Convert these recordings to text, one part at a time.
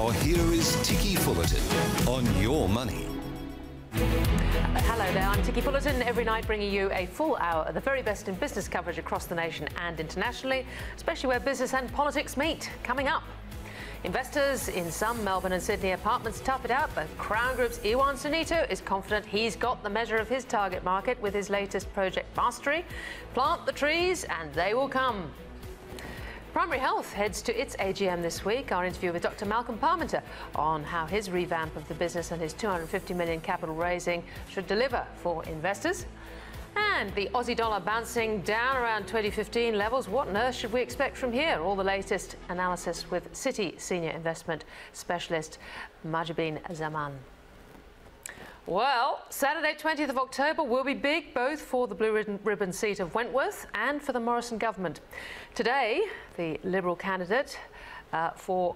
Now here is Ticky Fullerton on Your Money. Hello there, I'm Ticky Fullerton, every night bringing you a full hour of the very best in business coverage across the nation and internationally, especially where business and politics meet. Coming up, investors in some Melbourne and Sydney apartments tough it out, but Crown Group's Iwan Sunito is confident he's got the measure of his target market with his latest project mastery. Plant the trees and they will come. Primary Health heads to its AGM this week. Our interview with Dr. Malcolm Parmenter on how his revamp of the business and his $250 million capital raising should deliver for investors. And the Aussie dollar bouncing down around 2015 levels. What on earth should we expect from here? All the latest analysis with Citi senior investment specialist Majibin Zaman. Well, Saturday 20th of October will be big both for the blue ribbon seat of Wentworth and for the Morrison government. Today, the Liberal candidate for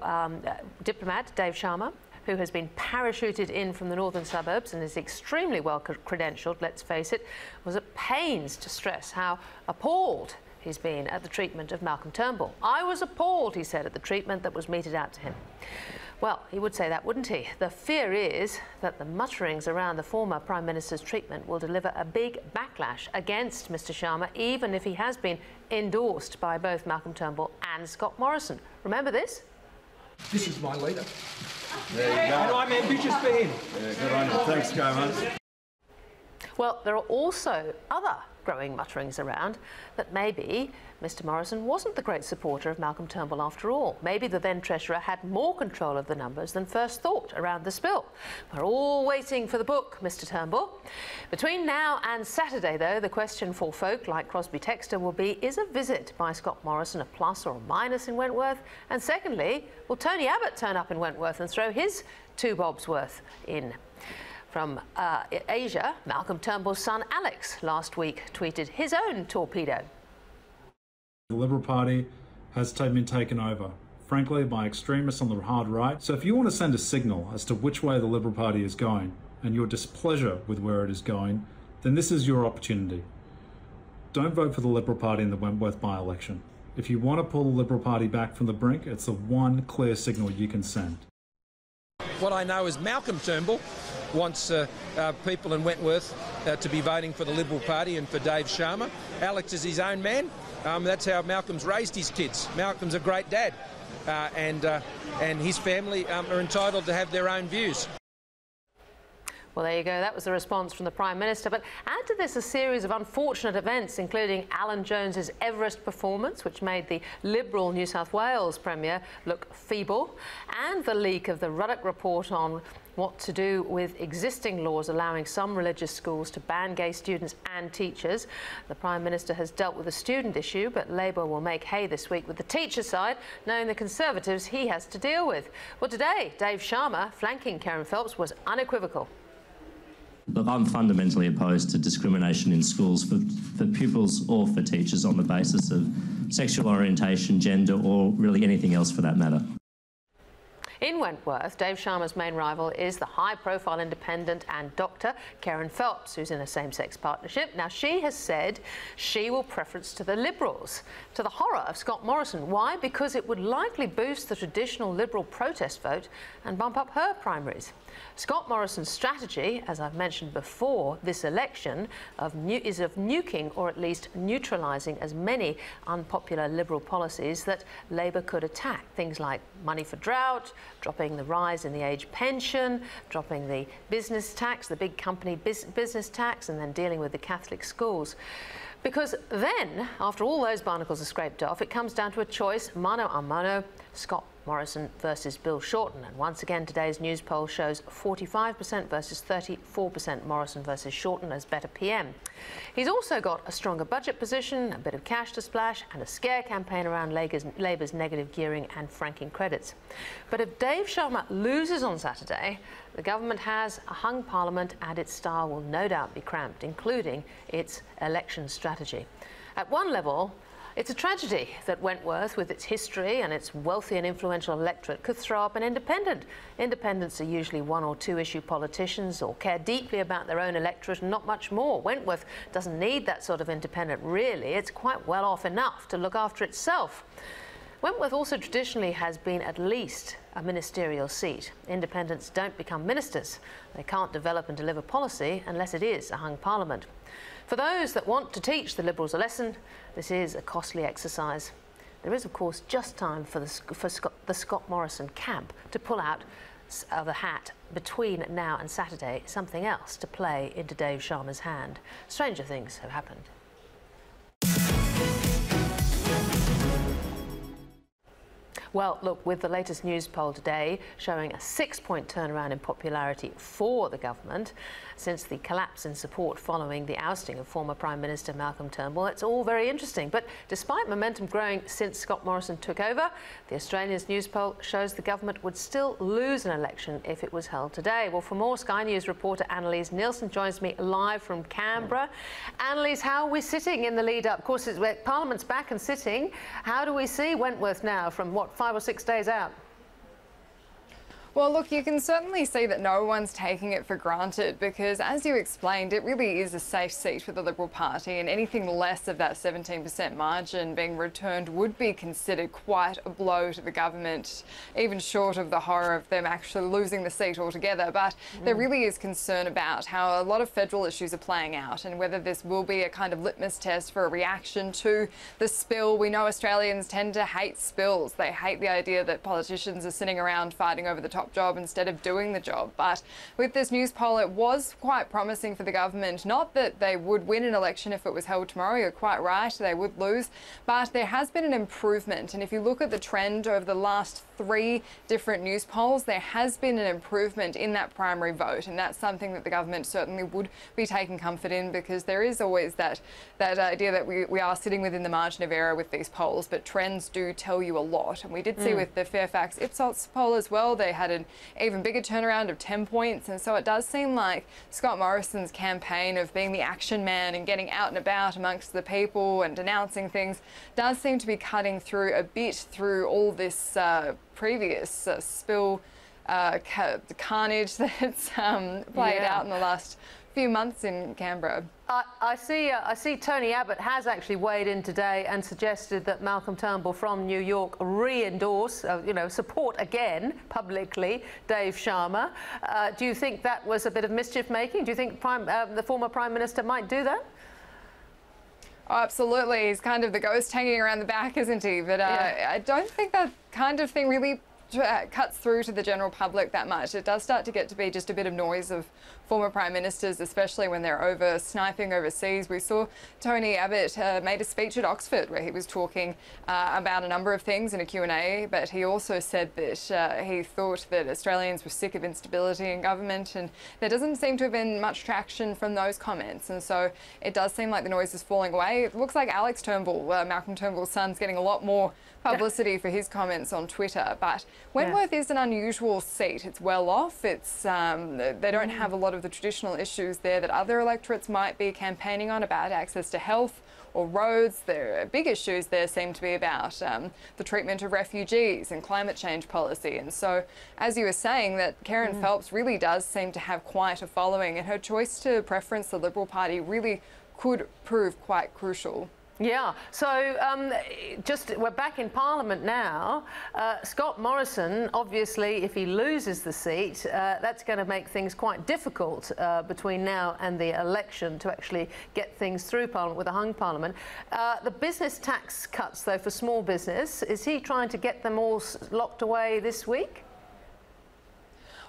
diplomat Dave Sharma, who has been parachuted in from the northern suburbs and is extremely well credentialed, let's face it, was at pains to stress how appalled he's been at the treatment of Malcolm Turnbull. I was appalled, he said, at the treatment that was meted out to him. Well, he would say that, wouldn't he? The fear is that the mutterings around the former Prime Minister's treatment will deliver a big backlash against Mr Sharma, even if he has been endorsed by both Malcolm Turnbull and Scott Morrison. Remember this? This is my leader. There you go. And I'm ambitious for him. Yeah, good on you. Thanks, Coman. Well, there are also other growing mutterings around that maybe Mr Morrison wasn't the great supporter of Malcolm Turnbull after all. Maybe the then Treasurer had more control of the numbers than first thought around the spill. We're all waiting for the book, Mr Turnbull. Between now and Saturday, though, the question for folk like Crosby Textor will be, is a visit by Scott Morrison a plus or a minus in Wentworth? And secondly, will Tony Abbott turn up in Wentworth and throw his 2 bobs worth in? From Asia, Malcolm Turnbull's son Alex last week tweeted his own torpedo. The Liberal Party has been taken over, frankly, by extremists on the hard right. So if you want to send a signal as to which way the Liberal Party is going and your displeasure with where it is going, then this is your opportunity. Don't vote for the Liberal Party in the Wentworth by-election. If you want to pull the Liberal Party back from the brink, it's the one clear signal you can send. What I know is Malcolm Turnbull wants people in Wentworth to be voting for the Liberal Party and for Dave Sharma. Alex is his own man. That's how Malcolm's raised his kids. Malcolm's a great dad, and his family are entitled to have their own views. Well, there you go. That was the response from the Prime Minister. But add to this a series of unfortunate events, including Alan Jones's Everest performance, which made the Liberal New South Wales Premier look feeble, and the leak of the Ruddock report on what to do with existing laws allowing some religious schools to ban gay students and teachers. The Prime Minister has dealt with the student issue, but Labor will make hay this week with the teacher side, knowing the Conservatives he has to deal with. Well, today, Dave Sharma, flanking Karen Phelps, was unequivocal. Look, I'm fundamentally opposed to discrimination in schools for pupils or for teachers on the basis of sexual orientation, gender, or really anything else for that matter. In Wentworth, Dave Sharma's main rival is the high-profile independent and doctor Karen Phelps, who's in a same-sex partnership. Now, she has said she will preference to the Liberals, to the horror of Scott Morrison. Why? Because it would likely boost the traditional Liberal protest vote and bump up her primaries. Scott Morrison's strategy, as I've mentioned before, this election is of nuking or at least neutralising as many unpopular Liberal policies that Labor could attack. Things like money for drought, dropping the rise in the age pension, dropping the business tax, the big company business tax, and then dealing with the Catholic schools. Because then, after all those barnacles are scraped off, it comes down to a choice, mano a mano, Scott Morrison versus Bill Shorten. And once again, today's news poll shows 45% versus 34% Morrison versus Shorten as better PM. He's also got a stronger budget position, a bit of cash to splash, and a scare campaign around Labour's negative gearing and franking credits. But if Dave Sharma loses on Saturday, the government has a hung parliament and its style will no doubt be cramped, including its election strategy. At one level, it's a tragedy that Wentworth, with its history and its wealthy and influential electorate, could throw up an independent. Independents are usually 1 or 2 issue politicians or care deeply about their own electorate and not much more. Wentworth doesn't need that sort of independent, really. It's quite well off enough to look after itself. Wentworth also traditionally has been at least a ministerial seat. Independents don't become ministers. They can't develop and deliver policy unless it is a hung parliament. For those that want to teach the Liberals a lesson, this is a costly exercise. There is, of course, just time for the Scott Morrison camp to pull out of the hat between now and Saturday something else to play into Dave Sharma's hand. Stranger things have happened. Well, look, with the latest news poll today showing a 6-point turnaround in popularity for the government since the collapse in support following the ousting of former Prime Minister Malcolm Turnbull, it's all very interesting. But despite momentum growing since Scott Morrison took over, the Australian's news poll shows the government would still lose an election if it was held today. Well, for more, Sky News reporter Annalise Nielsen joins me live from Canberra. Annalise, how are we sitting in the lead-up? Of course, Parliament's back and sitting. How do we see Wentworth now from, what, 5 or 6 days out? Well, look, you can certainly see that no one's taking it for granted because, as you explained, it really is a safe seat for the Liberal Party, and anything less of that 17% margin being returned would be considered quite a blow to the government, even short of the horror of them actually losing the seat altogether. But there really is concern about how a lot of federal issues are playing out and whether this will be a kind of litmus test for a reaction to the spill. We know Australians tend to hate spills. They hate the idea that politicians are sitting around fighting over the top job instead of doing the job. But with this news poll, it was quite promising for the government. Not that they would win an election if it was held tomorrow, you're quite right, they would lose, but there has been an improvement. And if you look at the trend over the last 3 different news polls, there has been an improvement in that primary vote, and that's something that the government certainly would be taking comfort in, because there is always that idea that we are sitting within the margin of error with these polls, but trends do tell you a lot. And we did see with the Fairfax Ipsos poll as well, they had an even bigger turnaround of 10 points, and so it does seem like Scott Morrison's campaign of being the action man and getting out and about amongst the people and denouncing things does seem to be cutting through a bit through all this previous spill carnage that's played out in the last few months in Canberra. I see Tony Abbott has actually weighed in today and suggested that Malcolm Turnbull from New York re-endorse, support again publicly Dave Sharma. Do you think that was a bit of mischief making? Do you think the former Prime Minister might do that? Oh, absolutely. He's kind of the ghost hanging around the back, isn't he? But I don't think that kind of thing really cuts through to the general public that much. It does start to get to be just a bit of noise of former Prime Ministers, especially when they're over sniping overseas. We saw Tony Abbott made a speech at Oxford where he was talking about a number of things in a Q&A, but he also said that he thought that Australians were sick of instability in government, and there doesn't seem to have been much traction from those comments, and so it does seem like the noise is falling away. It looks like Alex Turnbull, Malcolm Turnbull's son's, getting a lot more publicity for his comments on Twitter, but Wentworth is an unusual seat. It's well off. It's they don't have a lot of the traditional issues there that other electorates might be campaigning on, about access to health or roads. Their big issues there seem to be about the treatment of refugees and climate change policy. And so, as you were saying, that Karen Phelps really does seem to have quite a following, and her choice to preference the Liberal Party really could prove quite crucial. Yeah, so we're back in Parliament now. Scott Morrison, obviously, if he loses the seat, that's going to make things quite difficult between now and the election to actually get things through Parliament with a hung Parliament. The business tax cuts, though, for small business, is he trying to get them all locked away this week?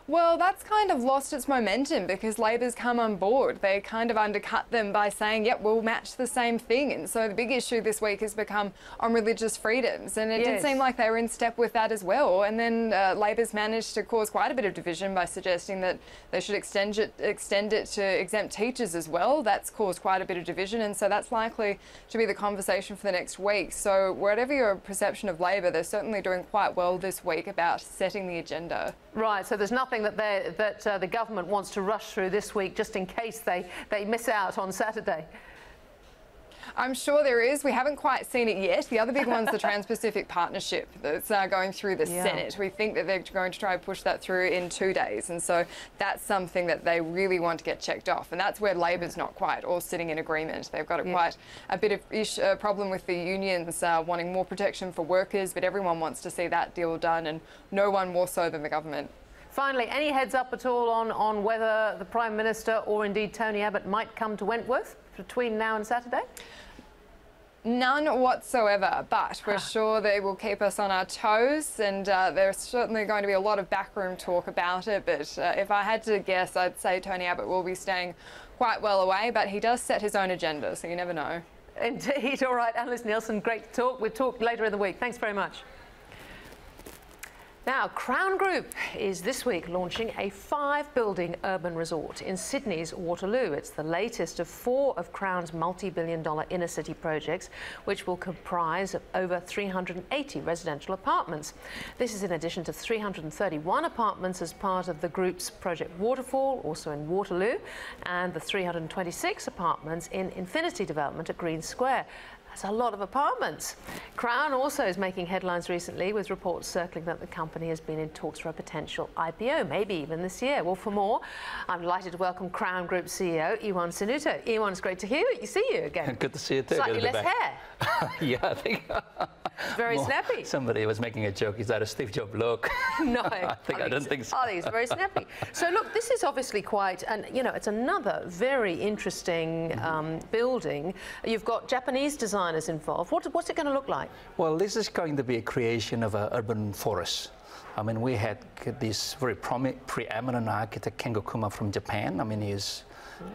Well, that's kind of lost its momentum because Labor's come on board. They kind of undercut them by saying, yep, we'll match the same thing. And so the big issue this week has become on religious freedoms. And it did seem like they were in step with that as well. And then Labor's managed to cause quite a bit of division by suggesting that they should extend it to exempt teachers as well. That's caused quite a bit of division. And so that's likely to be the conversation for the next week. So whatever your perception of Labor, they're certainly doing quite well this week about setting the agenda. Right, so there's nothing that the government wants to rush through this week just in case they miss out on Saturday. I'm sure there is. We haven't quite seen it yet. The other big one's the Trans-Pacific Partnership that's going through the Senate. We think that they're going to try and push that through in 2 days. And so that's something that they really want to get checked off. And that's where Labor's not quite all sitting in agreement. They've got quite a bit of problem with the unions wanting more protection for workers, but everyone wants to see that deal done, and no one more so than the government. Finally, any heads up at all on whether the Prime Minister or indeed Tony Abbott might come to Wentworth between now and Saturday? None whatsoever, but we're sure they will keep us on our toes, and there's certainly going to be a lot of backroom talk about it. But if I had to guess, I'd say Tony Abbott will be staying quite well away, but he does set his own agenda, so you never know. Indeed. All right, Alice Nielsen, great to talk. We'll talk later in the week. Thanks very much. Now, Crown Group is this week launching a 5-building urban resort in Sydney's Waterloo. It's the latest of 4 of Crown's multi-billion-dollar inner-city projects, which will comprise of over 380 residential apartments. This is in addition to 331 apartments as part of the group's Project Waterfall, also in Waterloo, and the 326 apartments in Infinity Development at Green Square. That's a lot of apartments. Crown also is making headlines recently with reports circling that the company has been in talks for a potential IPO, maybe even this year. Well, for more, I'm delighted to welcome Crown Group CEO Iwan Sunito. Iwan, it's great to see you again. Good to see you too. Slightly less hair. Yeah, I think. Very snappy. Somebody was making a joke. Is that a Steve Jobs look? No, I don't think so. I think it's very snappy. So look, this is obviously quite, and you know, it's another very interesting building. You've got Japanese designers involved. What's it going to look like? Well, this is going to be a creation of an urban forest. I mean, we had this very preeminent architect, Kengo Kuma from Japan. I mean, he's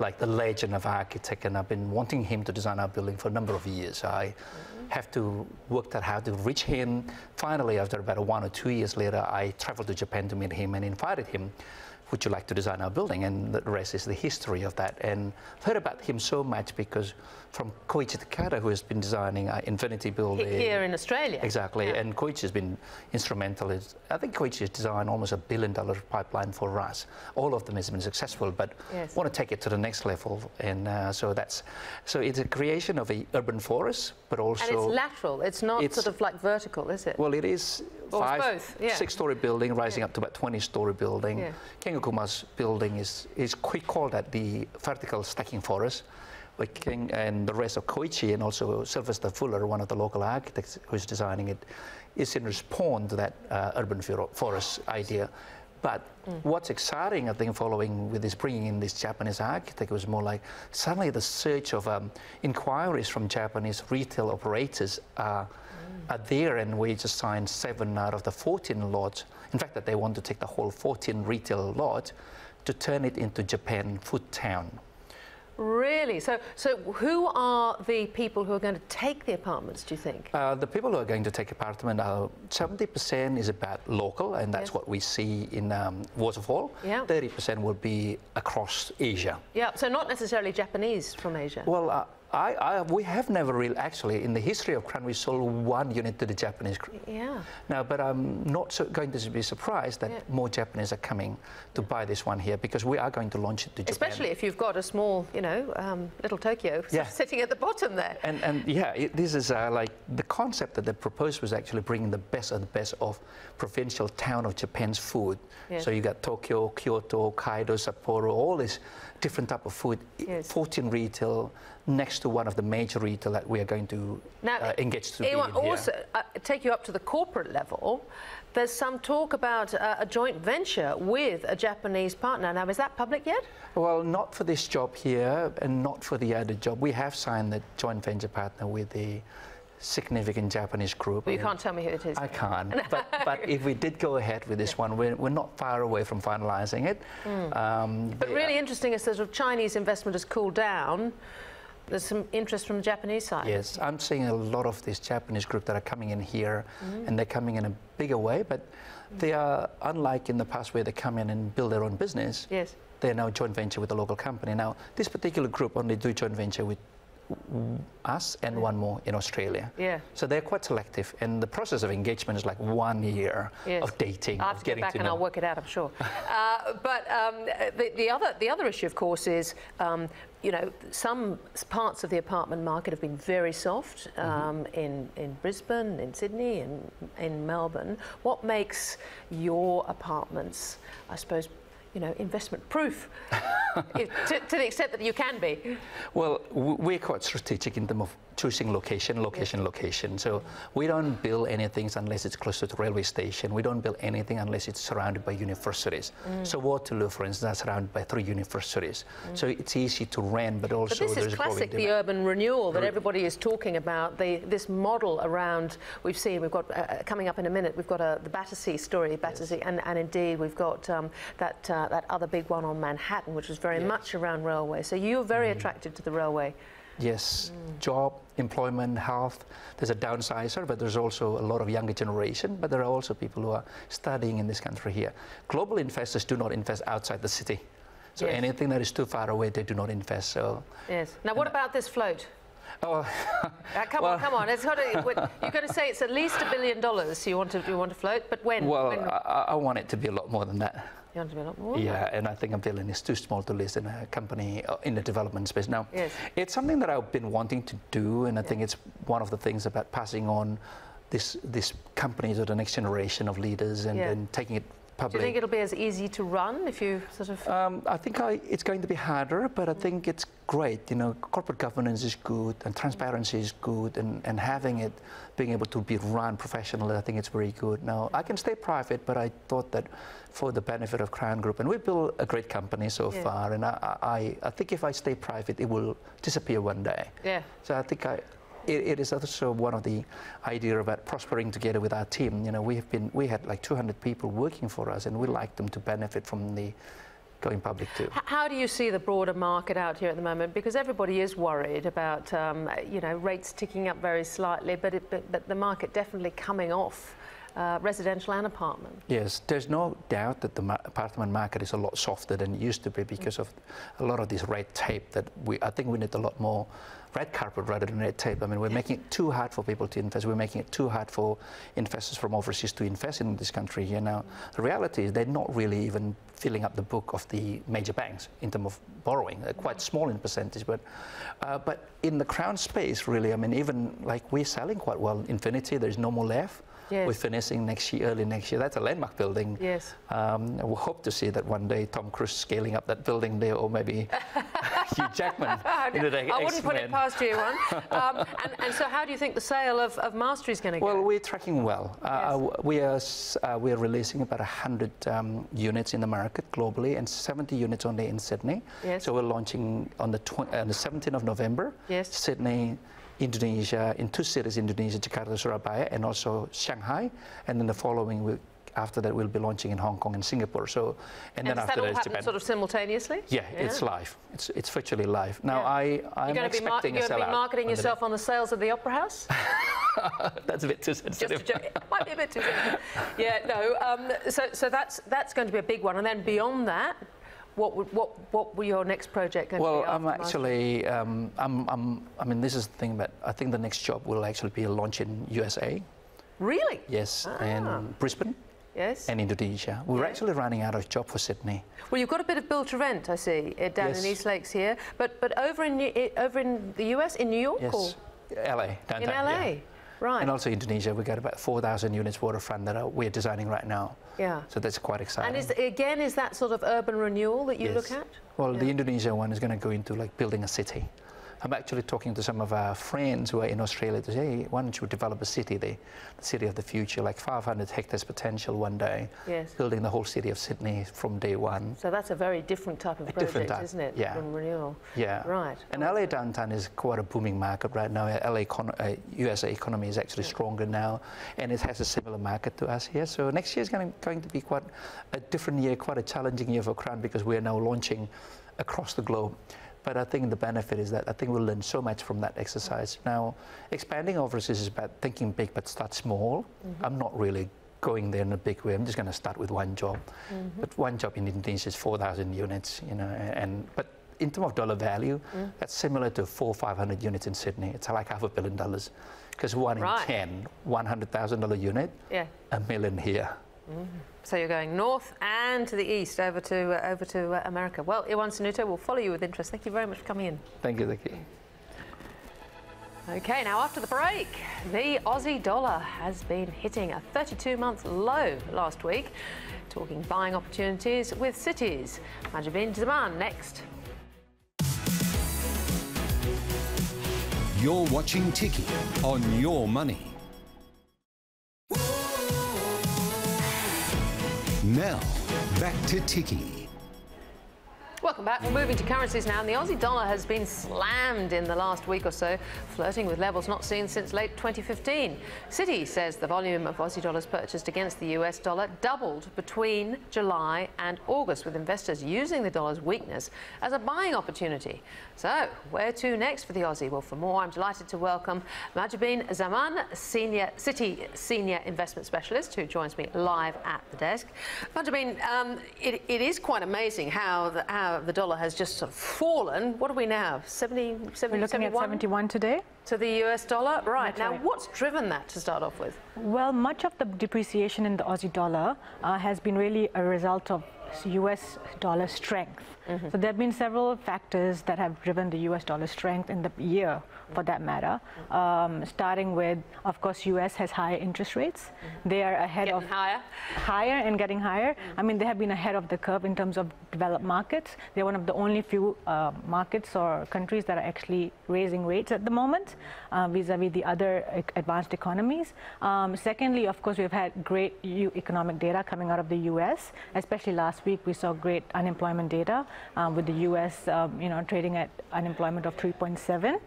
like the legend of architect, and I've been wanting him to design our building for a number of years. I have to work out how to reach him. Finally, after about 1 or 2 years later, I traveled to Japan to meet him and invited him. Would you like to design our building? And the rest is the history of that. And I've heard about him so much because from Koichi Takada, who has been designing our Infinity building. Here in Australia. Exactly. Yeah. And Koichi has been instrumental. I think Koichi has designed almost $1 billion pipeline for us. All of them has been successful, but want to take it to the next level. And so it's a creation of an urban forest, but also... And it's lateral. It's not sort of like vertical, is it? Well, it is 6-story building rising up to about 20-story building. Yeah. Kengo Kuma's building is called that the vertical stacking forest. Like King and the rest of Koichi, and also Sylvester Fuller, one of the local architects who's designing it, is in response to that urban forest idea. But what's exciting, I think, following with this bringing in this Japanese architect, was more like suddenly the search of inquiries from Japanese retail operators are there, and we just signed 7 out of the 14 lots. In fact, that they want to take the whole 14 retail lot to turn it into Japan food town. Really? So who are the people who are going to take the apartments, do you think? The people who are going to take apartment, 70% is about local, and that's what we see in Waterfall. 30% will be across Asia. Yeah, so not necessarily Japanese from Asia. Well, we have never really, actually, in the history of Crown, we sold 1 unit to the Japanese group. Yeah. Now, but I'm not going to be surprised that more Japanese are coming to buy this one here, because we are going to launch it to Japan. Especially if you've got a small, you know, little Tokyo sitting at the bottom there. And this is like the concept that they proposed was actually bringing the best of the best of provincial town of Japan's food. Yes. So you got Tokyo, Kyoto, Kaido, Sapporo, all this different type of food, 14 retail, next to one of the major retail that we are going to engage to. Iwan, also take you up to the corporate level. There's some talk about a joint venture with a Japanese partner. Now, is that public yet? Well, not for this job here, and not for the other job. We have signed the joint venture partner with a significant Japanese group. Well, you can't tell me who it is. I can't. but if we did go ahead with this one, we're not far away from finalising it. But really interesting is sort of Chinese investment has cooled down. There's some interest from the Japanese side. Yes, I'm seeing a lot of these Japanese groups that are coming in here, and they're coming in a bigger way, but they are, unlike in the past where they come in and build their own business, they're now joint venture with a local company. Now, this particular group only do joint venture with us and one more in Australia. Yeah. So they're quite selective, and the process of engagement is like 1 year of dating. I'll have to get back and I'll work it out, I'm sure. But the other issue, of course, is you know, some parts of the apartment market have been very soft in Brisbane, in Sydney, in Melbourne. What makes your apartments, I suppose, you know, investment proof to the extent that you can be? Well, we're quite strategic in terms of choosing location. So we don't build anything unless it's close to the railway station. We don't build anything unless it's surrounded by universities. So Waterloo, for instance, is surrounded by 3 universities. So it's easy to rent, but also this is classic, the urban renewal that everybody is talking about. This model around, we've got coming up in a minute, we've got the Battersea story, Battersea, and indeed we've got that other big one on Manhattan, which is very much around railway. So you're very attracted to the railway. Yes, job, employment, health. There's a downsizer, but there's also a lot of younger generation, but there are also people who are studying in this country here. Global investors do not invest outside the city. So anything that is too far away, they do not invest. So Now, what about this float? Oh, come on. It's got to, you've got to say it's at least $1 billion you want to float, but when? Well, when? I want it to be a lot more than that. You want to be a lot more? Yeah, and I think $1 billion is too small to list in a company in the development space. Now, it's something that I've been wanting to do, and I think it's one of the things about passing on this company to the next generation of leaders and taking it public. Do you think it'll be as easy to run if you sort of... I think it's going to be harder, but I think it's great. You know, corporate governance is good and transparency is good, and having it, being able to be run professionally, I think it's very good. Now, I can stay private, but I thought that for the benefit of Crown Group, and we built a great company so far, and I think if I stay private, it will disappear one day. Yeah. So I think it is also one of the idea about prospering together with our team. You know, we had like 200 people working for us, and we like them to benefit from the going public too. How do you see the broader market out here at the moment? Because everybody is worried about you know, rates ticking up very slightly, but the market definitely coming off. Residential and apartment. Yes, there's no doubt that the apartment market is a lot softer than it used to be because of a lot of this red tape that I think we need a lot more red carpet rather than red tape. I mean, we're making it too hard for people to invest. We're making it too hard for investors from overseas to invest in this country here now. The reality is they're not really even filling up the book of the major banks in terms of borrowing. They're quite small in percentage, but in the Crown space, really, I mean, even like we're selling quite well. Infinity, there's no more left. Yes. We're finishing next year, early next year. That's a landmark building. Yes. We hope to see that one day Tom Cruise scaling up that building there, or maybe Hugh Jackman. I wouldn't put it past you, Iwan. And so how do you think the sale of Mastery is going to go? Well, we're tracking well. Yes. We are releasing about 100 units in the market globally, and 70 units only in Sydney. Yes. So we're launching on the 17th of November. Yes. Sydney, Indonesia, in 2 cities, Indonesia, Jakarta, Surabaya, and also Shanghai. And then the following week, after that, we'll be launching in Hong Kong and Singapore. So, and then after that, it's Japan. Sort of simultaneously? Yeah, it's live. It's virtually live. Now, I'm expecting a sellout. You're going to be marketing yourself on the sales of the Opera House? That's a bit too sensitive. Just a joke. It might be a bit too sensitive. Yeah, no. So that's going to be a big one. And then beyond that, what were your next project going to be? Well, I'm actually, I mean, this is the thing, but I think the next job will actually be a launch in USA. Really? Yes, and Brisbane. Yes. And Indonesia. We're actually running out of job for Sydney. Well, you've got a bit of build to rent, I see, down in East Lakes here. But over in the US, in New York? Yes, or? LA, downtown. In LA. Yeah. Right. And also Indonesia, we've got about 4,000 units waterfront that we're designing right now. Yeah. So that's quite exciting. And is that sort of urban renewal that you look at? Well, the Indonesia one is going to go into like building a city. I'm actually talking to some of our friends who are in Australia to say, hey, why don't you develop a city there, the city of the future, like 500 hectares potential one day, building the whole city of Sydney from day one. So that's a very different type of project, isn't it? Yeah. From renewal. Yeah. Right. And LA downtown is quite a booming market right now. USA economy is actually stronger now, and it has a similar market to us here. So next year is going to be quite a different year, quite a challenging year for Crown, because we are now launching across the globe. But I think the benefit is that I think we'll learn so much from that exercise. Now, expanding overseas is about thinking big but start small. I'm not really going there in a big way. I'm just going to start with one job. But one job in Indonesia is 4,000 units, you know. But in terms of dollar value, that's similar to 400 or 500 units in Sydney. It's like $500 million. Because one in 10, $100,000 unit, $1 million here. So you're going north and to the east, over to America. Well, Iwan, Sunito, we'll follow you with interest. Thank you very much for coming in. Thank you, Ticky. Okay, now after the break, the Aussie dollar has been hitting a 32-month low last week. Talking buying opportunities with cities. Majabin Zaman next. You're watching Ticky on Your Money. Now, back to Ticky. Welcome back. We're moving to currencies now, and the Aussie dollar has been slammed in the last week or so, flirting with levels not seen since late 2015. Citi says the volume of Aussie dollars purchased against the US dollar doubled between July and August, with investors using the dollar's weakness as a buying opportunity. So, where to next for the Aussie? Well, for more, I'm delighted to welcome Majabin Zaman, Citi Senior Investment Specialist, who joins me live at the desk. Majabin, it is quite amazing how the dollar has just sort of fallen. What are we now? 70, We're looking 71? at 71 today. To the US dollar? Right. That's now, right. what's driven that to start off with? Well, much of the depreciation in the Aussie dollar has been really a result of US dollar strength. So there have been several factors that have driven the US dollar strength in the year, for that matter. Starting with, of course, US has higher interest rates. They are ahead Getting higher and getting higher. I mean, they have been ahead of the curve in terms of developed markets. They're one of the only few markets or countries that are actually raising rates at the moment, vis-a-vis the other advanced economies. Secondly, of course, we've had great economic data coming out of the US, especially last week. We saw great unemployment data, with the US, trading at unemployment of 3.7,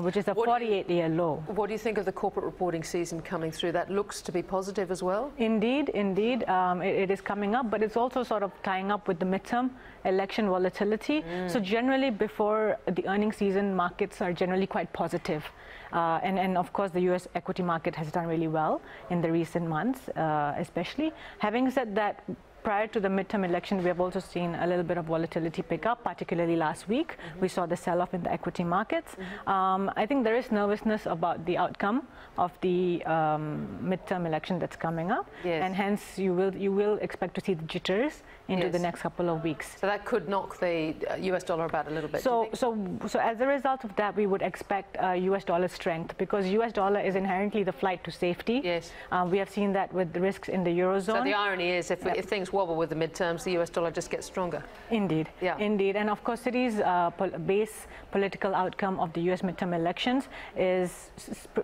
which is a 48-year low. What do you think of the corporate reporting season coming through? That looks to be positive as well? Indeed. It is coming up, but it's also sort of tying up with the midterm election volatility. So generally, before the earnings season, markets are generally quite positive. And of course, the US equity market has done really well in the recent months, especially. Having said that, prior to the midterm election, we have also seen a little bit of volatility pick up, particularly last week. We saw the sell-off in the equity markets. I think there is nervousness about the outcome of the midterm election that's coming up, and hence you will expect to see the jitters into the next couple of weeks. So that could knock the US dollar about a little bit. So as a result of that, we would expect US dollar strength, because US dollar is inherently the flight to safety. Yes. We have seen that with the risks in the Eurozone. So the irony is, if things wobble with the midterms, the US dollar just gets stronger. Indeed. Yeah. Indeed. And of course, Citi's base political outcome of the US midterm elections is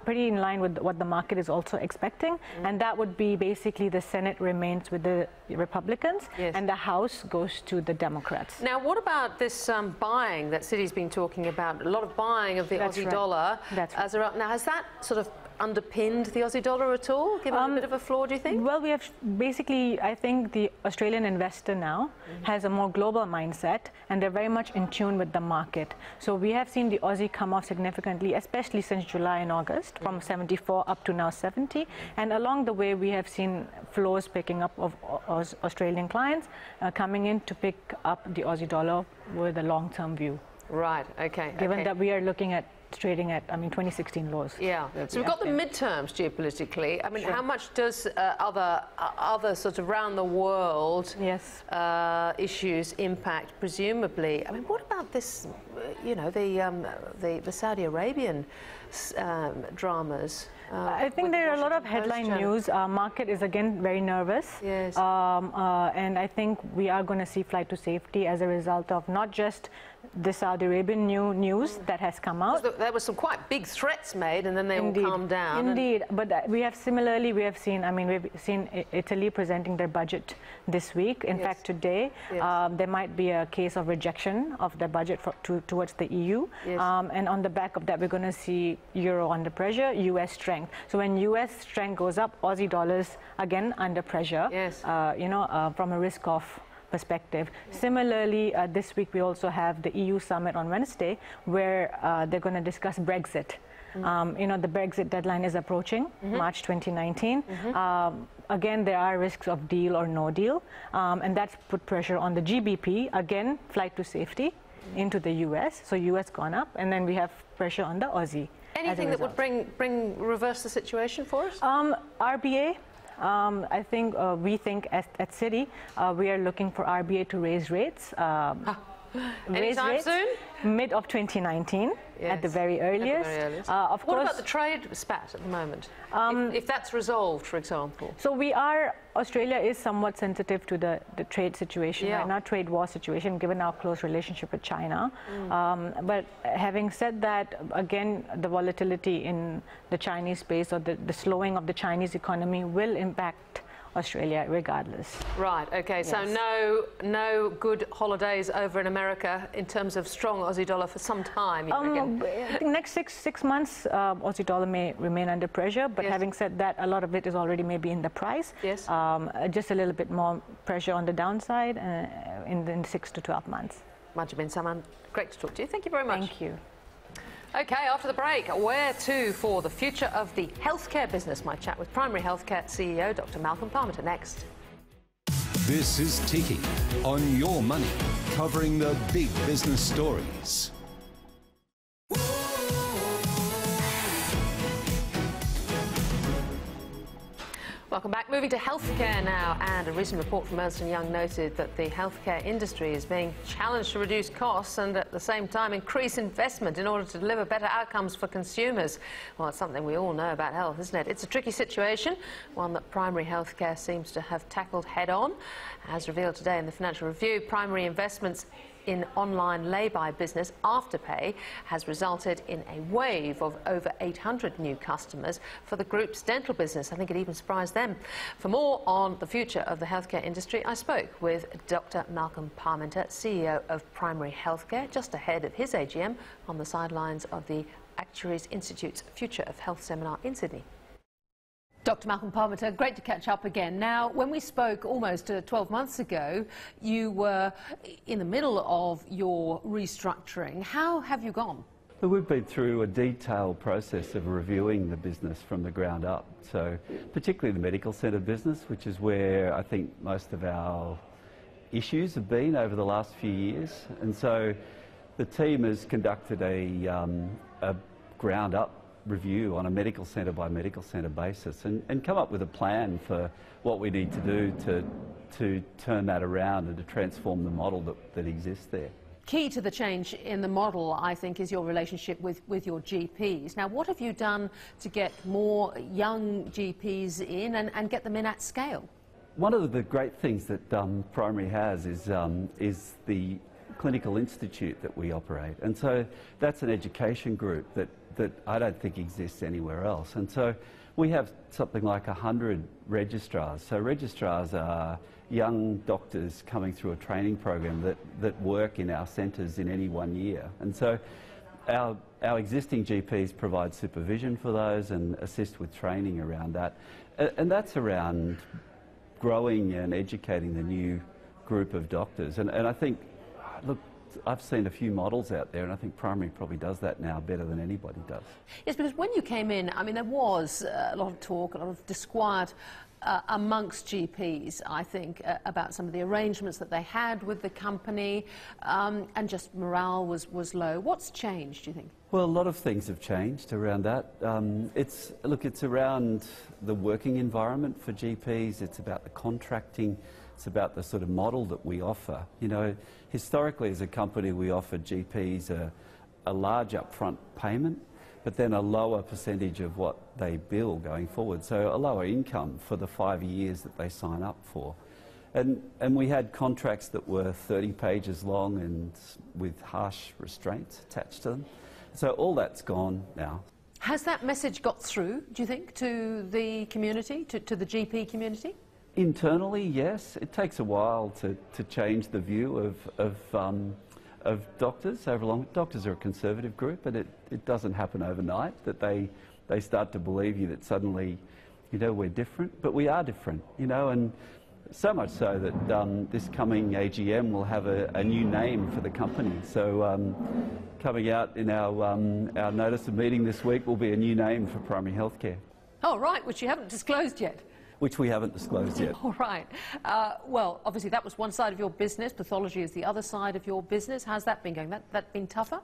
pretty in line with what the market is also expecting. And that would be basically the Senate remains with the Republicans, and the House goes to the Democrats. Now, what about this buying that Citi's been talking about? A lot of buying of the Aussie dollar. That's right. Now, has that sort of underpinned the Aussie dollar at all? Given a bit of a floor, do you think? Well, we have basically, I think the Australian investor now has a more global mindset, and they're very much in tune with the market. So we have seen the Aussie come off significantly, especially since July and August, from 74 up to now 70. And along the way, we have seen flows picking up of Australian clients coming in to pick up the Aussie dollar with a long-term view. Right, okay. Given that we are looking at trading at, 2016 lows. Yeah. So we've got the midterms geopolitically. I mean, how much does other sort of around the world issues impact, presumably? I mean, what about this, the Saudi Arabian dramas? I think there are a lot of headline news. Market is again very nervous. Yes. And I think we are going to see flight to safety as a result of not just the Saudi Arabian news that has come out. There were some quite big threats made, and then they all calmed down. Indeed, but we have seen Italy presenting their budget this week. In fact, today there might be a case of rejection of their budget towards the EU. And on the back of that, we're going to see euro under pressure, US strength. So when US strength goes up, Aussie dollars again under pressure. From a risk-off perspective. Similarly, this week we also have the EU summit on Wednesday, where they're going to discuss Brexit. The Brexit deadline is approaching, March 2019. Again, there are risks of deal or no deal, and that's put pressure on the GBP. Again, flight to safety. into the US. So US gone up, and then we have pressure on the Aussie. Anything that would reverse the situation for us? RBA. I think we think at Citi, we are looking for RBA to raise rates. Anytime soon? Mid of 2019, yes, at the very earliest. Of course. What about the trade spat at the moment? If that's resolved, for example. So Australia is somewhat sensitive to the trade situation right now, trade war situation, given our close relationship with China. But having said that, again, the volatility in the Chinese space, or the slowing of the Chinese economy, will impact Australia regardless. Right, okay, yes. So no good holidays over in America in terms of strong Aussie dollar for some time, I think next six months Aussie dollar may remain under pressure, but yes, having said that, a lot of it is already maybe in the price. Yes. Just a little bit more pressure on the downside in 6 to 12 months. Majid Saman, great to talk to you. Thank you very much. Thank you. Okay, after the break, where to for the future of the healthcare business? My chat with Primary Healthcare CEO Dr. Malcolm Parmenter next. This is Ticky on Your Money, covering the big business stories. Welcome back. Moving to healthcare now, and a recent report from Ernst & Young noted that the healthcare industry is being challenged to reduce costs and at the same time increase investment in order to deliver better outcomes for consumers. Well, it's something we all know about health, isn't it? It's a tricky situation, one that primary healthcare seems to have tackled head-on. As revealed today in the Financial Review, primary investments in online lay-by business Afterpay has resulted in a wave of over 800 new customers for the group's dental business. I think it even surprised them. For more on the future of the healthcare industry, I spoke with Dr. Malcolm Parmenter, CEO of Primary Healthcare, just ahead of his AGM on the sidelines of the Actuaries Institute's Future of Health seminar in Sydney. Dr. Malcolm Parmenter, great to catch up again. Now, when we spoke almost 12 months ago, you were in the middle of your restructuring. How have you gone? Well, we've been through a detailed process of reviewing the business from the ground up. So, particularly the medical centre business, which is where I think most of our issues have been over the last few years. And so the team has conducted a ground-up review on a medical centre by medical centre basis and come up with a plan for what we need to do to turn that around and to transform the model that exists there. Key to the change in the model, I think, is your relationship with your GPs. Now, what have you done to get more young GPs in and get them in at scale? One of the great things that Primary has is the Clinical Institute that we operate, and so that's an education group that I don't think exists anywhere else. And so we have something like 100 registrars. So registrars are young doctors coming through a training program that work in our centres in any 1 year. And so our existing GPs provide supervision for those and assist with training around that. And that's around growing and educating the new group of doctors. And I think, look, I've seen a few models out there, and I think Primary probably does that now better than anybody does. Yes, because when you came in, I mean, there was a lot of talk, a lot of disquiet amongst GPs, I think, about some of the arrangements that they had with the company, and just morale was low. What's changed, do you think? Well, a lot of things have changed around that. It's around the working environment for GPs. It's about the contracting. It's about the sort of model that we offer. You know, historically as a company we offered GPs a large upfront payment, but then a lower percentage of what they bill going forward, so a lower income for the 5 years that they sign up for. And we had contracts that were 30 pages long and with harsh restraints attached to them. So all that's gone now. Has that message got through, do you think, to the community, to the GP community? Internally, yes. It takes a while to change the view of doctors over long. Doctors are a conservative group, and it doesn't happen overnight that they start to believe you that suddenly, you know, we're different. But we are different, you know, and so much so that this coming AGM will have a new name for the company. So coming out in our notice of meeting this week will be a new name for Primary Healthcare. Oh, right, which you haven't disclosed yet. which we haven't disclosed yet. All right. Well, obviously that was one side of your business. Pathology is the other side of your business. How's that been going? That been tougher?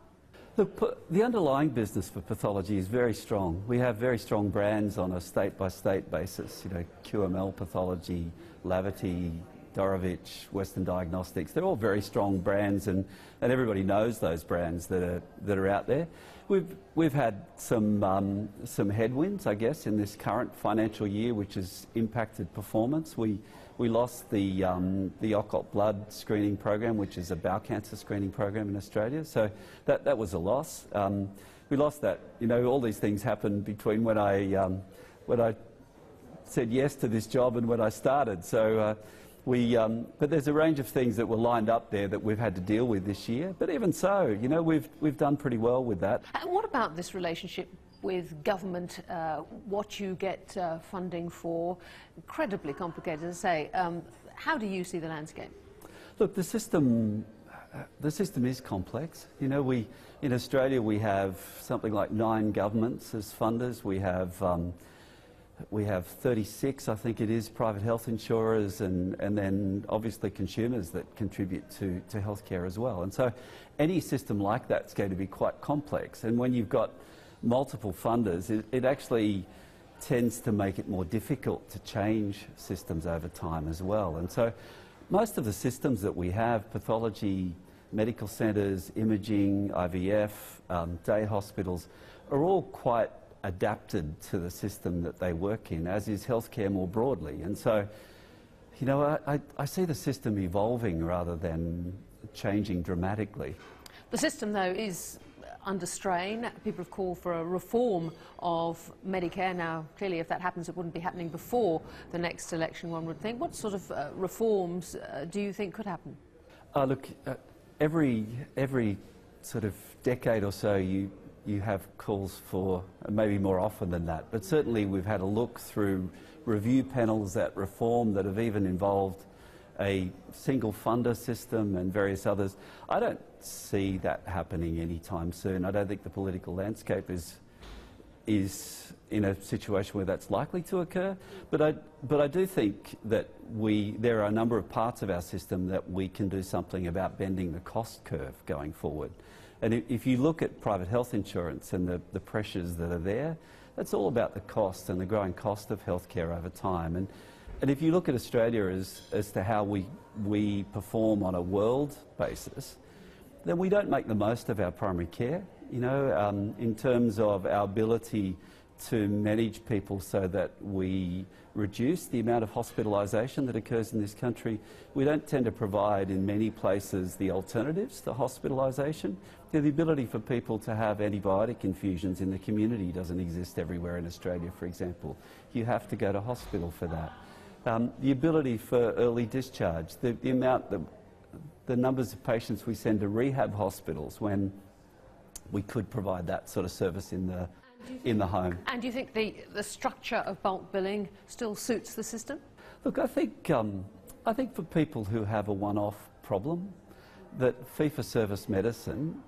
Look, the underlying business for pathology is very strong. We have very strong brands on a state-by-state basis. You know, QML Pathology, Lavity, Dorovich, Western Diagnostics. They're all very strong brands, and everybody knows those brands that are out there. We've had some headwinds, I guess, in this current financial year, which has impacted performance. We lost the occult blood screening program, which is a bowel cancer screening program in Australia. So that was a loss. We lost that. You know, all these things happened between when I said yes to this job and when I started. So. But there's a range of things that were lined up there that we've had to deal with this year. But even so, you know, we've done pretty well with that. And what about this relationship with government? What you get funding for? Incredibly complicated, as I say. How do you see the landscape? Look, the system is complex. You know, in Australia we have something like 9 governments as funders. We have 36, I think it is, private health insurers, and then obviously consumers that contribute to healthcare as well. And so any system like that's going to be quite complex. And when you've got multiple funders, it actually tends to make it more difficult to change systems over time as well. And so most of the systems that we have, pathology, medical centres, imaging, IVF, day hospitals, are all quite adapted to the system that they work in, as is healthcare more broadly. And so, you know, I see the system evolving rather than changing dramatically. The system, though, is under strain. People have called for a reform of Medicare. Now, clearly, if that happens, it wouldn't be happening before the next election, one would think. What sort of reforms do you think could happen? Look, every sort of decade or so, you have calls for, maybe more often than that, but certainly we've had a look through review panels at reform that have even involved a single funder system and various others. I don't see that happening anytime soon. I don't think the political landscape is in a situation where that's likely to occur, but I do think that there are a number of parts of our system that we can do something about bending the cost curve going forward. And if you look at private health insurance and the pressures that are there, that's all about the cost and the growing cost of healthcare over time. And if you look at Australia as to how we perform on a world basis, then we don't make the most of our primary care, you know, in terms of our ability to manage people so that we reduce the amount of hospitalisation that occurs in this country. We don't tend to provide in many places the alternatives to hospitalisation. The ability for people to have antibiotic infusions in the community doesn't exist everywhere in Australia, for example. You have to go to hospital for that. The ability for early discharge, the numbers of patients we send to rehab hospitals when we could provide that sort of service in the home. And do you think the structure of bulk billing still suits the system? Look, I think for people who have a one-off problem, that fee-for-service medicine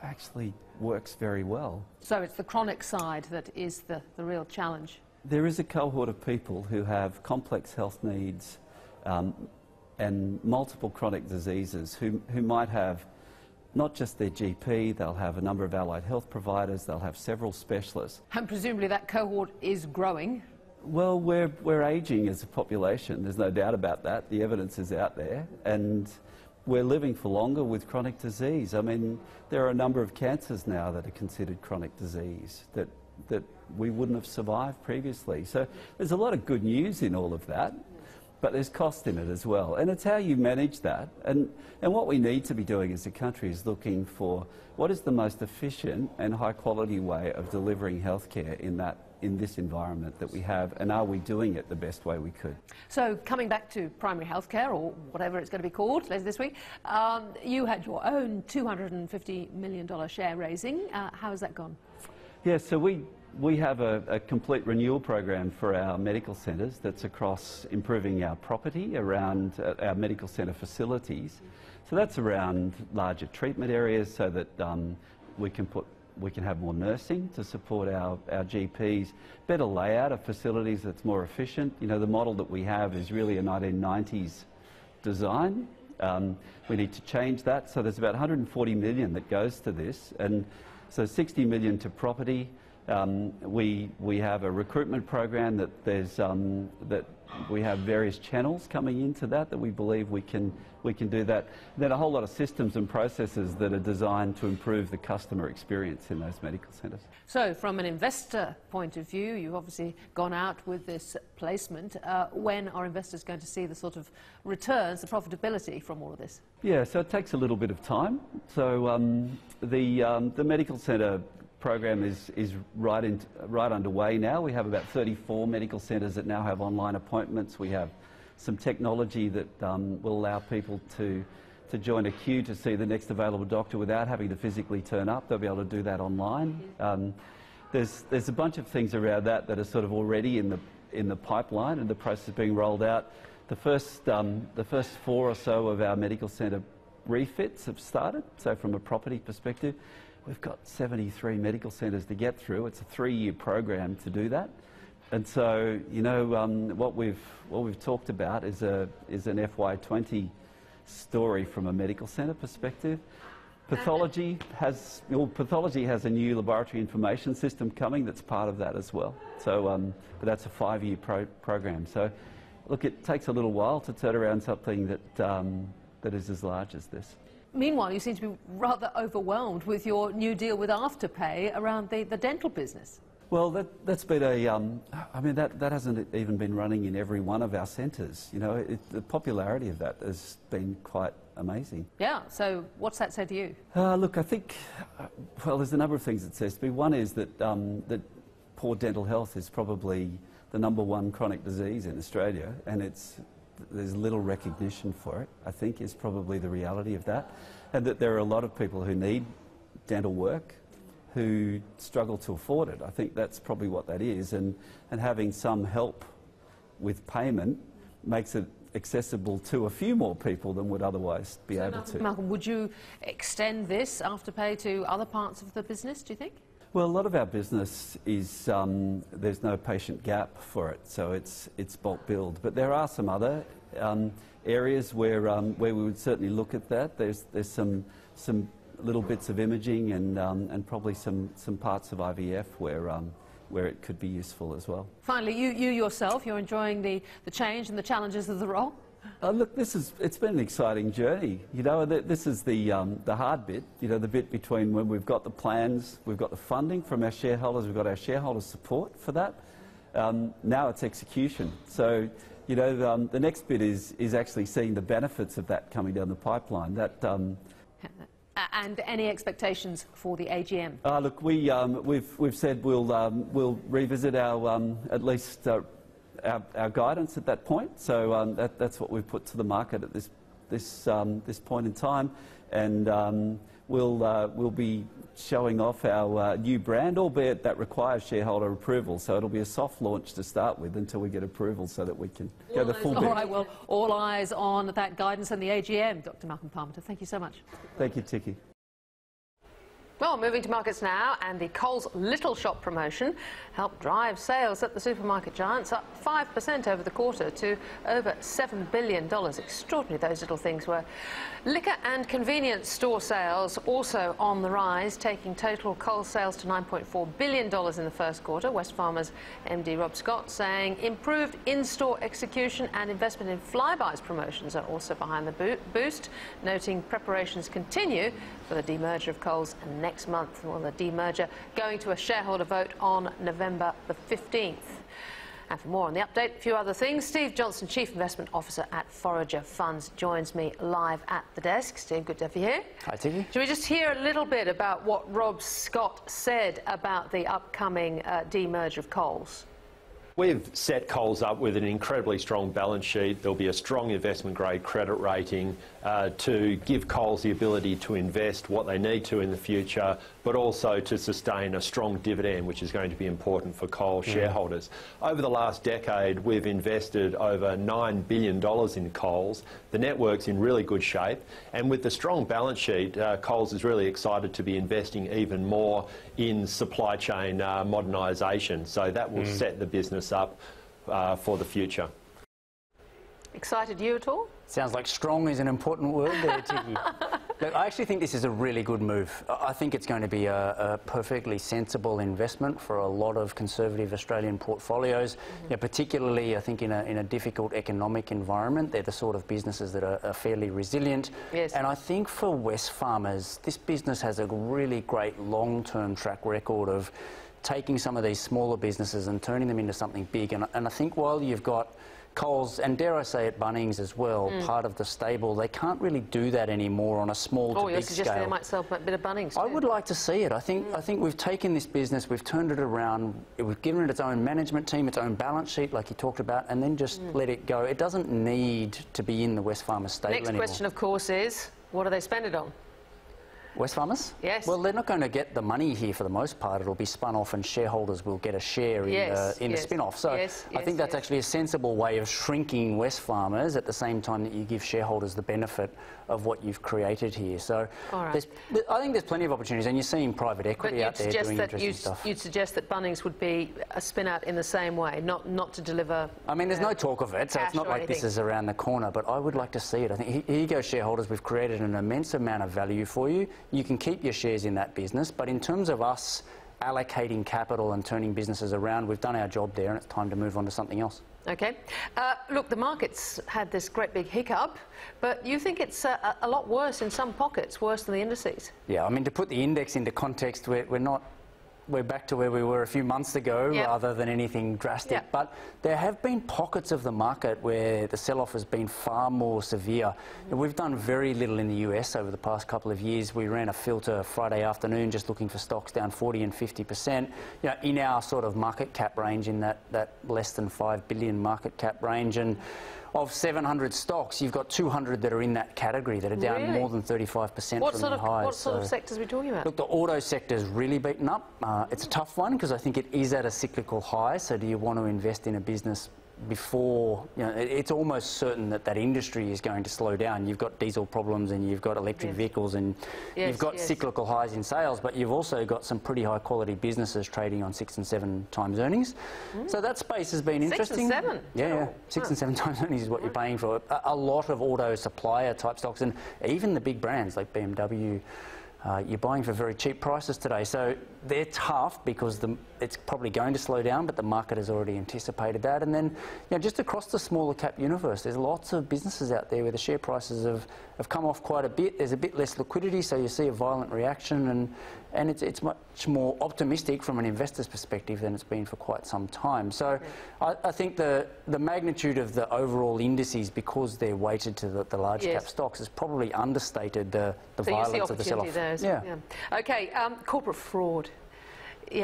actually works very well. So it's the chronic side that is the real challenge? There is a cohort of people who have complex health needs and multiple chronic diseases who might have not just their GP, they'll have a number of allied health providers, they'll have several specialists. And presumably that cohort is growing? Well, we're ageing as a population, there's no doubt about that. The evidence is out there, and we're living for longer with chronic disease. I mean, there are a number of cancers now that are considered chronic disease that we wouldn't have survived previously. So there's a lot of good news in all of that. But there's cost in it as well, and it's how you manage that. And what we need to be doing as a country is looking for what is the most efficient and high quality way of delivering healthcare in this environment that we have, and are we doing it the best way we could? So coming back to primary healthcare, or whatever it's going to be called later this week, you had your own $250 million share raising. How has that gone? Yeah, so we have a complete renewal program for our medical centres that's across improving our property around our medical centre facilities. So that's around larger treatment areas so that we can put we can have more nursing to support our GPs, better layout of facilities that's more efficient. You know, the model that we have is really a 1990s design. We need to change that. So there's about 140 million that goes to this, and so 60 million to property. We have a recruitment program that that we have various channels coming into that we believe we can do that. And then a whole lot of systems and processes that are designed to improve the customer experience in those medical centres. So from an investor point of view, you've obviously gone out with this placement. When are investors going to see the sort of returns, the profitability from all of this? Yeah, so it takes a little bit of time. So the medical centre program is right underway now. We have about 34 medical centres that now have online appointments. We have some technology that will allow people to join a queue to see the next available doctor without having to physically turn up. They'll be able to do that online. There's a bunch of things around that are sort of already in the pipeline and the process being rolled out. The first 4 or so of our medical centre refits have started. So from a property perspective, we've got 73 medical centres to get through. It's a 3-year program to do that. And so, you know, what we've talked about is an FY20 story from a medical centre perspective. Pathology has a new laboratory information system coming that's part of that as well. So, but that's a 5-year program. So, look, it takes a little while to turn around something that is as large as this. Meanwhile, you seem to be rather overwhelmed with your new deal with Afterpay around the dental business. Well, that's been I mean, that hasn't even been running in every one of our centres. You know, the popularity of that has been quite amazing. Yeah, so what's that said to you? Look, I think, well, there's a number of things it says to me. One is that, that poor dental health is probably the #1 chronic disease in Australia, and there's little recognition for it, I think, is probably the reality of that. And that there are a lot of people who need dental work who struggle to afford it. I think that's probably what that is. And having some help with payment makes it accessible to a few more people than would otherwise be able to. Malcolm, would you extend this Afterpay to other parts of the business, do you think? Well, a lot of our business is, there's no patient gap for it, so it's bulk billed. But there are some other areas where we would certainly look at that. There's some little bits of imaging and probably some parts of IVF where it could be useful as well. Finally, you yourself, you're enjoying the change and the challenges of the role? Look, it's been an exciting journey. You know, this is the hard bit. You know, the bit between when we've got the plans, we've got the funding from our shareholders, we've got our shareholders' support for that. Now it's execution. So, you know, the next bit is actually seeing the benefits of that coming down the pipeline. That. And any expectations for the AGM? Look, we've said we'll revisit our at least. Our guidance at that point, so that's what we've put to the market at this point in time, and we'll be showing off our new brand, albeit that requires shareholder approval. So it'll be a soft launch to start with until we get approval, so that we can go the full bit. All right, well, all eyes on that guidance and the AGM, Dr. Malcolm Parmenter. Thank you so much. Thank you, Ticky. Well, moving to markets now, and the Coles Little Shop promotion helped drive sales at the supermarket giants up 5% over the quarter to over $7 billion. Extraordinary those little things were. Liquor and convenience store sales also on the rise, taking total Coles sales to $9.4 billion in the first quarter. Wesfarmers MD Rob Scott saying improved in-store execution and investment in Flybuys promotions are also behind the boost, noting preparations continue for the demerger of Coles next month. Well, the demerger going to a shareholder vote on November the 15th. And for more on the update, a few other things, Steve Johnson, Chief Investment Officer at Forager Funds, joins me live at the desk. Steve, good to have you here. Hi, Ticky. Should we just hear a little bit about what Rob Scott said about the upcoming demerger of Coles? We've set Coles up with an incredibly strong balance sheet. There'll be a strong investment-grade credit rating to give Coles the ability to invest what they need to in the future, but also to sustain a strong dividend, which is going to be important for Coles shareholders. Over the last decade, we've invested over $9 billion in Coles. The network's in really good shape, and with the strong balance sheet, Coles is really excited to be investing even more in supply chain modernisation. So that will set the business up for the future. Excited you at all? Sounds like strong is an important word there, Ticky. Look, I actually think this is a really good move. I think it's going to be a perfectly sensible investment for a lot of conservative Australian portfolios. Particularly, I think, in a difficult economic environment, they're the sort of businesses that are fairly resilient. Yes. And I think for Wesfarmers, this business has a really great long-term track record of taking some of these smaller businesses and turning them into something big. And I think while you've got Coles, and dare I say it, Bunnings as well, part of the stable, they can't really do that anymore on a small to big scale. Oh, you're suggesting they might sell a bit of Bunnings too? I would like to see it. I think we've taken this business, we've turned it around, we've given it its own management team, its own balance sheet, like you talked about, and then just let it go. It doesn't need to be in the Wesfarmers stable anymore. Next question, of course, is what do they spend it on? Wesfarmers? Yes. Well, they're not going to get the money here for the most part. It'll be spun off and shareholders will get a share in the spin-off. So I think that's actually a sensible way of shrinking Wesfarmers at the same time that you give shareholders the benefit of what you've created here. So I think there's plenty of opportunities, and you're seeing private equity out there doing interesting stuff. You'd suggest that Bunnings would be a spin-out in the same way, not to deliver... I mean, there's no talk of it, so it's not like this is around the corner, but I would like to see it. I think, here you go, shareholders, we've created an immense amount of value for you. You can keep your shares in that business, but in terms of us allocating capital and turning businesses around, we've done our job there, and it's time to move on to something else. OK. Look, the market's had this great big hiccup, but you think it's a lot worse in some pockets, worse than the indices? Yeah, I mean, to put the index into context, we're back to where we were a few months ago rather than anything drastic. But there have been pockets of the market where the sell-off has been far more severe. And we've done very little in the US over the past couple of years. We ran a filter Friday afternoon just looking for stocks down 40 and 50%, in our sort of market cap range, in that less than 5 billion market cap range. And of 700 stocks, you've got 200 that are in that category that are down more than 35% from the highs. What sort of sectors are we talking about? Look, the auto sector's really beaten up. It's a tough one because I think it is at a cyclical high. So do you want to invest in a business before, it's almost certain that that industry is going to slow down. You've got diesel problems and you've got electric vehicles and you've got cyclical highs in sales, but you've also got some pretty high quality businesses trading on 6 and 7 times earnings. So that space has been interesting. 6 and 7? Yeah, 6 and 7 times earnings is what you're paying for. A lot of auto supplier type stocks, and even the big brands like BMW, you're buying for very cheap prices today. So they're tough because it's probably going to slow down, but the market has already anticipated that. And then just across the smaller cap universe, there's lots of businesses out there where the share prices have come off quite a bit. There's a bit less liquidity, so you see a violent reaction, and it's much more optimistic from an investor's perspective than it's been for quite some time. So I think the magnitude of the overall indices, because they're weighted to the large cap stocks, has probably understated the violence of the sell-off. OK, corporate fraud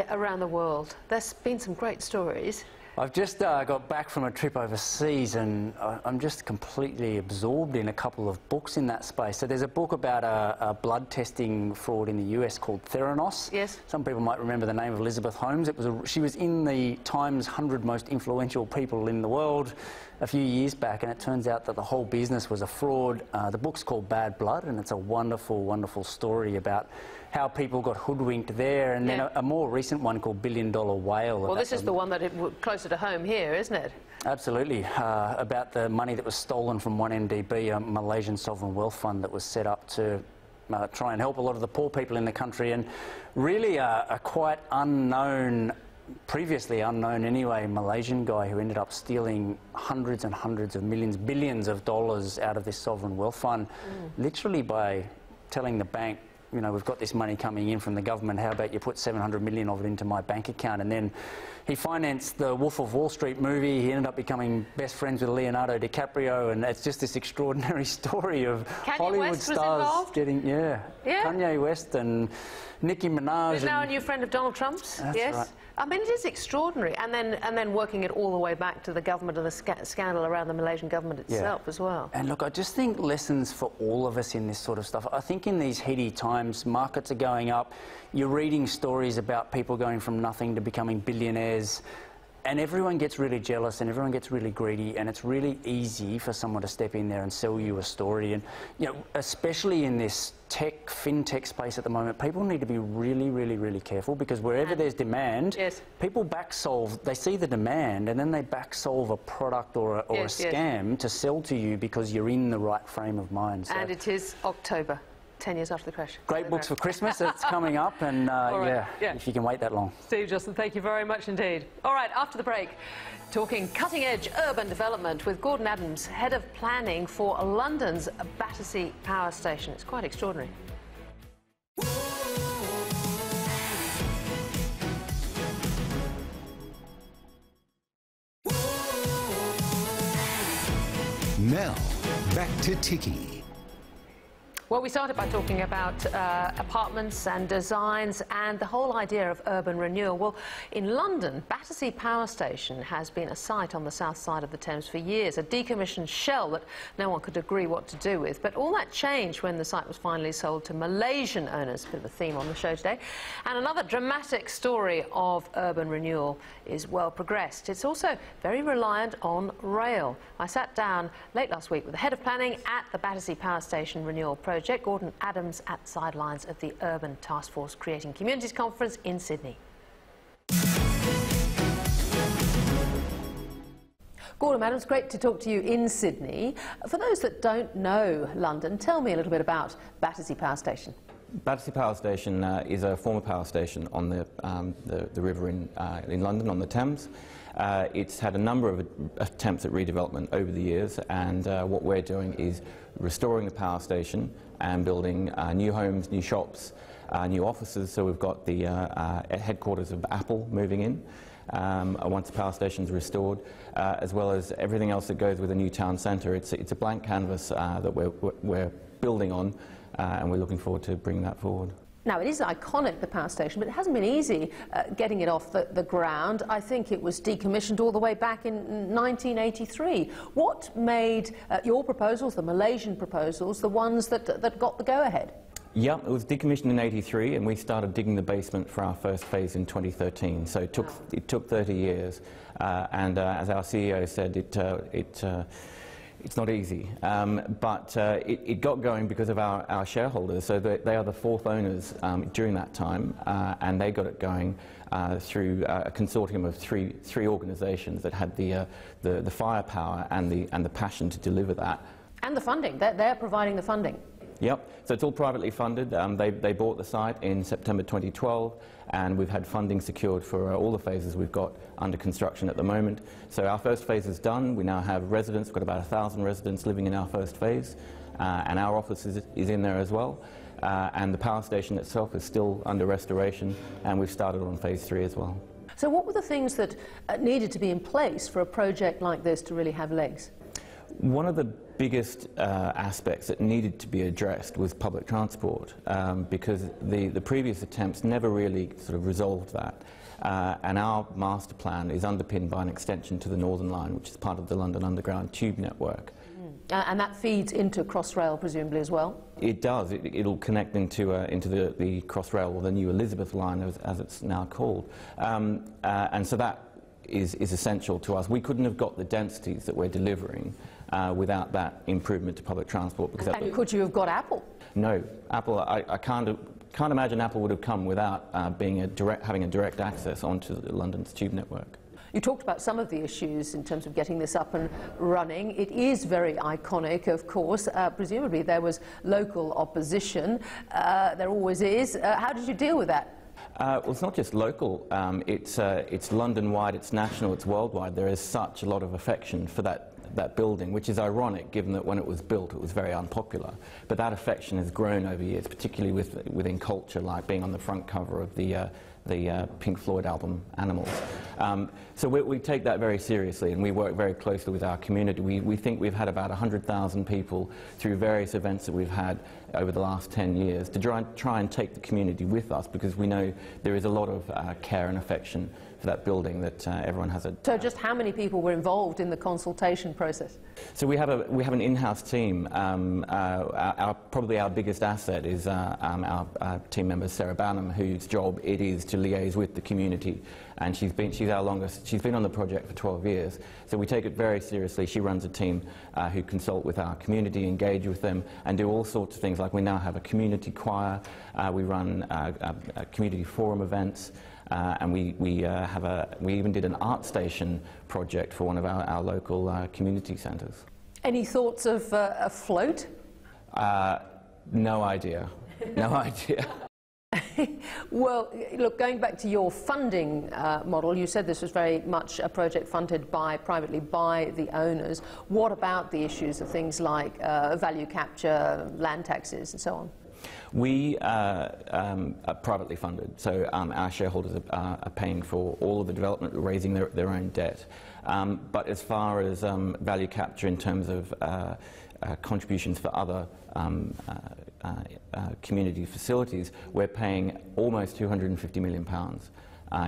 around the world. There's been some great stories. I've just got back from a trip overseas, and I'm just completely absorbed in a couple of books in that space. So there's a book about a blood testing fraud in the US called Theranos. Yes. Some people might remember the name of Elizabeth Holmes. She was in the Times 100 most influential people in the world a few years back, and it turns out that the whole business was a fraud. The book's called Bad Blood, and it's a wonderful, wonderful story about how people got hoodwinked there, and then a more recent one called $1 Billion Whale. Well, this is the one that is closer to home here, isn't it? Absolutely. About the money that was stolen from 1MDB, a Malaysian sovereign wealth fund that was set up to try and help a lot of the poor people in the country, and really a quite unknown, previously unknown anyway, Malaysian guy who ended up stealing hundreds and hundreds of millions, billions of dollars out of this sovereign wealth fund, literally by telling the bank, we've got this money coming in from the government, how about you put 700 million of it into my bank account? And then he financed the Wolf of Wall Street movie. He ended up becoming best friends with Leonardo DiCaprio, and it's just this extraordinary story of Hollywood stars getting, Kanye West and Nicki Minaj. Who's now a new friend of Donald Trump's. That's right. I mean, it is extraordinary, and then working it all the way back to the government and the scandal around the Malaysian government itself as well. And look, I just think lessons for all of us in this sort of stuff. I think in these heady times, markets are going up. You're reading stories about people going from nothing to becoming billionaires. And everyone gets really jealous and everyone gets really greedy, and it's really easy for someone to step in there and sell you a story. And, you know, especially in this fintech space at the moment, people need to be really, really, really careful, because wherever there's demand, people backsolve. They see the demand and then they backsolve a product or a scam to sell to you because you're in the right frame of mind. So. And it is October. 10 years after the crash. Great books for Christmas. It's coming up, and if you can wait that long. Steve Justin, thank you very much indeed. All right, after the break, talking cutting-edge urban development with Gordon Adams, Head of Planning for London's Battersea Power Station. It's quite extraordinary. Now, back to Ticky. Well, we started by talking about apartments and designs and the whole idea of urban renewal. Well, in London, Battersea Power Station has been a site on the south side of the Thames for years, a decommissioned shell that no one could agree what to do with. But all that changed when the site was finally sold to Malaysian owners, a bit of a theme on the show today. And another dramatic story of urban renewal is well progressed. It's also very reliant on rail. I sat down late last week with the Head of Planning at the Battersea Power Station Renewal Project, Gordon Adams, at sidelines of the Urban Task Force Creating Communities Conference in Sydney. Gordon Adams, great to talk to you in Sydney. For those that don't know London, tell me a little bit about Battersea Power Station. Battersea Power Station is a former power station on the river in London, on the Thames. It's had a number of attempts at redevelopment over the years, and what we're doing is restoring the power station and building new homes, new shops, new offices. So we've got the headquarters of Apple moving in once the power station's restored, as well as everything else that goes with a new town centre. It's a blank canvas that we're building on, and we're looking forward to bringing that forward. Now, it is iconic, the power station, but it hasn't been easy getting it off the ground. I think it was decommissioned all the way back in 1983. What made your proposals, the Malaysian proposals, the ones that got the go-ahead? Yeah, it was decommissioned in '83, and we started digging the basement for our first phase in 2013. So it took 30 years, and as our CEO said, it's not easy, but it got going because of our shareholders. So they are the fourth owners during that time, and they got it going through a consortium of three organisations that had the firepower and the passion to deliver that. And the funding. They're providing the funding. Yep, so it's all privately funded. They bought the site in September 2012, and we've had funding secured for all the phases we've got under construction at the moment. So our first phase is done. We now have residents. We've got about 1,000 residents living in our first phase, and our office is in there as well. And the power station itself is still under restoration, and we've started on phase 3 as well. So what were the things that needed to be in place for a project like this to really have legs? One of the biggest aspects that needed to be addressed was public transport, because the previous attempts never really sort of resolved that. And our master plan is underpinned by an extension to the Northern Line, which is part of the London Underground tube network. And that feeds into Crossrail, presumably, as well? It does. It'll connect into the Crossrail, or the new Elizabeth Line, as it's now called. And so that is essential to us. We couldn't have got the densities that we're delivering without that improvement to public transport. Because and could you have got Apple? No. Apple, I can't imagine Apple would have come without having a direct access onto London's tube network. You talked about some of the issues in terms of getting this up and running. It is very iconic, of course. Presumably there was local opposition. There always is. How did you deal with that? Well, it's not just local. It's London-wide, it's national, it's worldwide. There is such a lot of affection for that building, which is ironic given that when it was built it was very unpopular. But that affection has grown over years, particularly within culture, like being on the front cover of the Pink Floyd album, Animals. So we take that very seriously, and we work very closely with our community. We think we've had about 100,000 people through various events that we've had over the last 10 years to try and take the community with us, because we know there is a lot of care and affection for that building that everyone has a... So just how many people were involved in the consultation process? So we have an in-house team. Probably our biggest asset is our team member Sarah Banham, whose job it is to liaise with the community, and she's been on the project for 12 years, so we take it very seriously. She runs a team who consult with our community, engage with them, and do all sorts of things. Like we now have a community choir, we run community forum events, and we even did an art station project for one of our local community centres. Any thoughts of a float? No idea. No idea. Well, look, going back to your funding model, you said this was very much a project funded privately by the owners. What about the issues of things like value capture, land taxes and so on? We are privately funded, so our shareholders are paying for all of the development, raising their own debt. But as far as value capture in terms of contributions for other community facilities, we're paying almost £250 million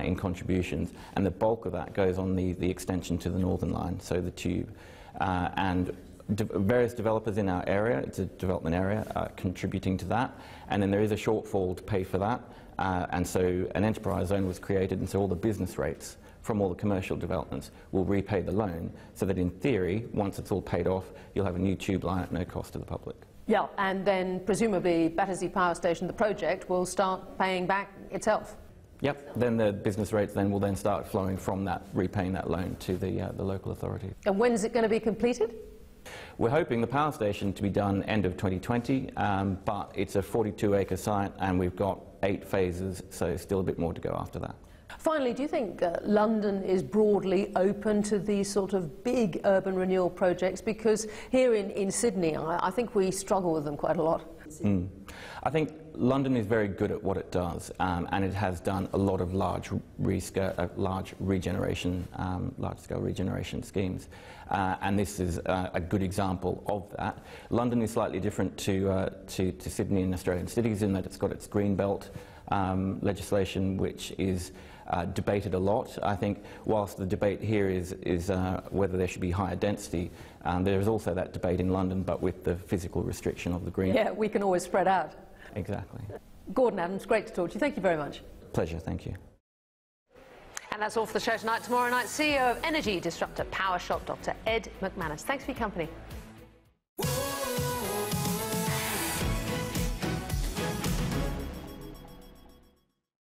in contributions, and the bulk of that goes on the extension to the Northern Line, so the tube. And various developers in our area, it's a development area, are contributing to that, and then there is a shortfall to pay for that, and so an enterprise zone was created, and so all the business rates from all the commercial developments will repay the loan, so that in theory, once it's all paid off, you'll have a new tube line at no cost to the public. Yeah, and then presumably Battersea Power Station, the project, will start paying back itself. Yep, then the business rates will then start flowing from that, repaying that loan to the local authority. And when is it going to be completed? We're hoping the power station to be done end of 2020, but it's a 42-acre site and we've got 8 phases, so still a bit more to go after that. Finally, do you think London is broadly open to these sort of big urban renewal projects? Because here in Sydney, I think we struggle with them quite a lot. I think London is very good at what it does, and it has done a lot of large-scale regeneration schemes, and this is a good example of that. London is slightly different to Sydney and Australian cities in that it's got its green belt legislation, which is debated a lot. I think whilst the debate here is whether there should be higher density, there is also that debate in London, but with the physical restriction of the green. Yeah, we can always spread out. Exactly. Gordon Adams, great to talk to you. Thank you very much. Pleasure, thank you. And that's all for the show tonight. Tomorrow night, CEO of energy disruptor PowerShop, Dr. Ed McManus. Thanks for your company.